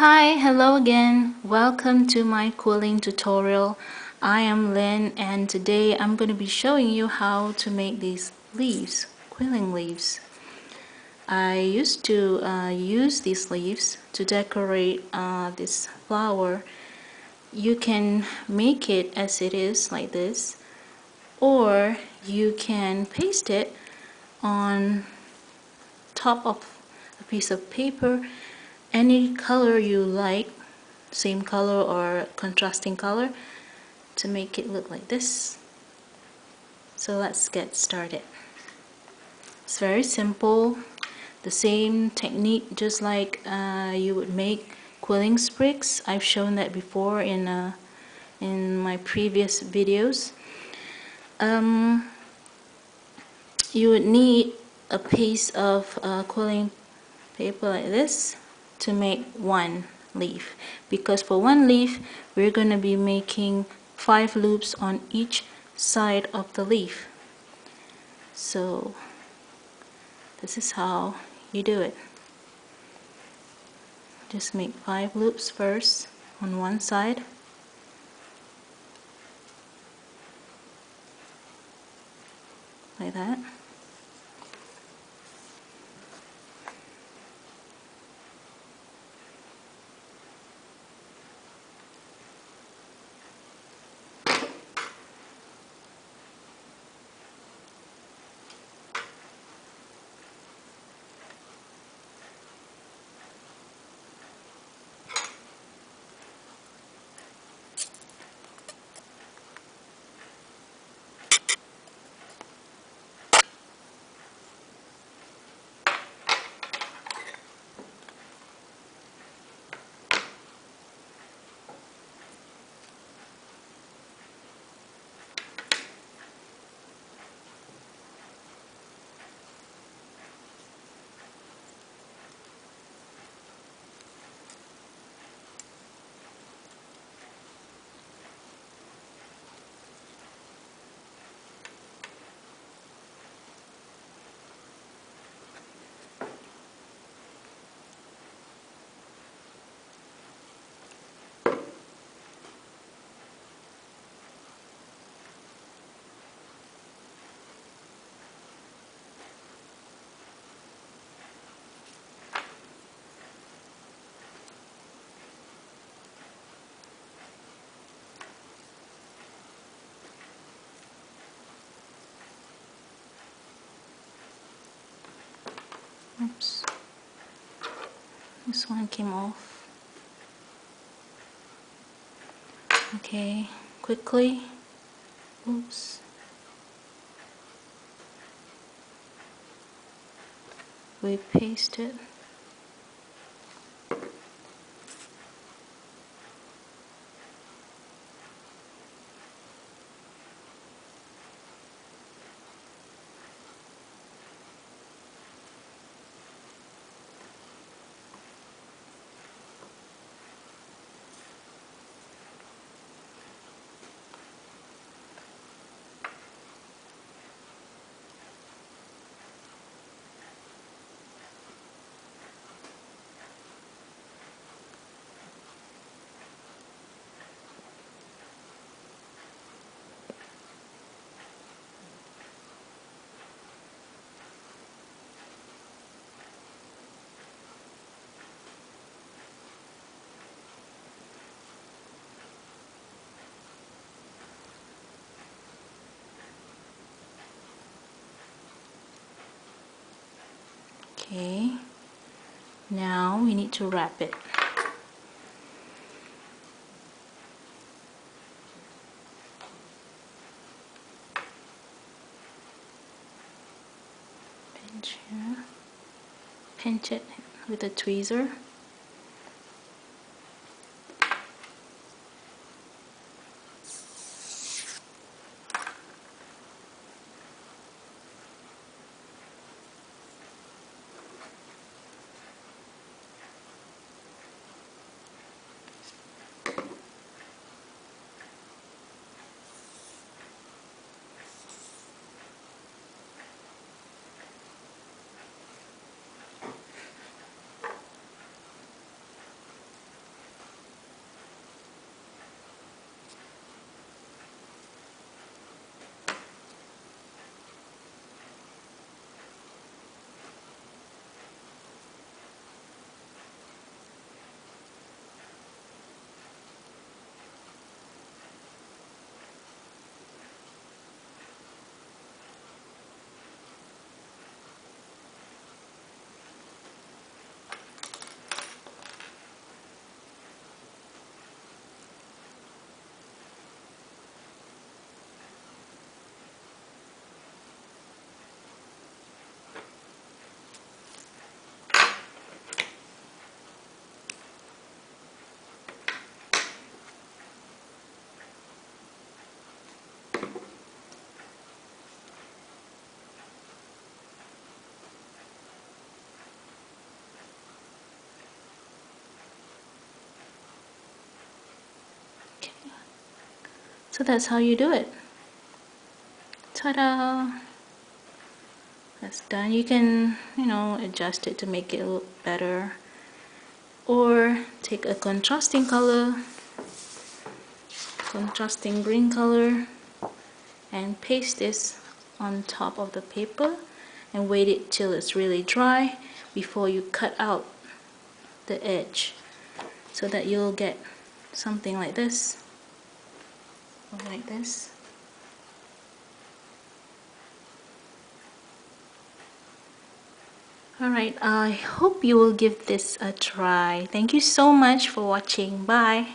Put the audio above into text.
Hi, hello again. Welcome to my quilling tutorial. I am Lynn and today I'm going to be showing you how to make these leaves, quilling leaves. I used to use these leaves to decorate this flower. You can make it as it is like this, or you can paste it on top of a piece of paper, any color you like, same color or contrasting color, to make it look like this. So let's get started. It's very simple, the same technique just like you would make quilling sprigs. I've shown that before in my previous videos. You would need a piece of quilling paper like this to make one leaf, because for one leaf we're going to be making 5 loops on each side of the leaf. So this is how you do it. Just make 5 loops first on one side, like that. Oops, this one came off. Okay, quickly. Oops. We paste it. Okay, now we need to wrap it. Pinch here. Pinch it with a tweezer. So that's how you do it. Ta-da! That's done. You can, adjust it to make it look better, or take a contrasting color, contrasting green color, and paste this on top of the paper and wait it till it's really dry before you cut out the edge, so that you'll get something like this, or like this. Alright, I hope you will give this a try. Thank you so much for watching. Bye.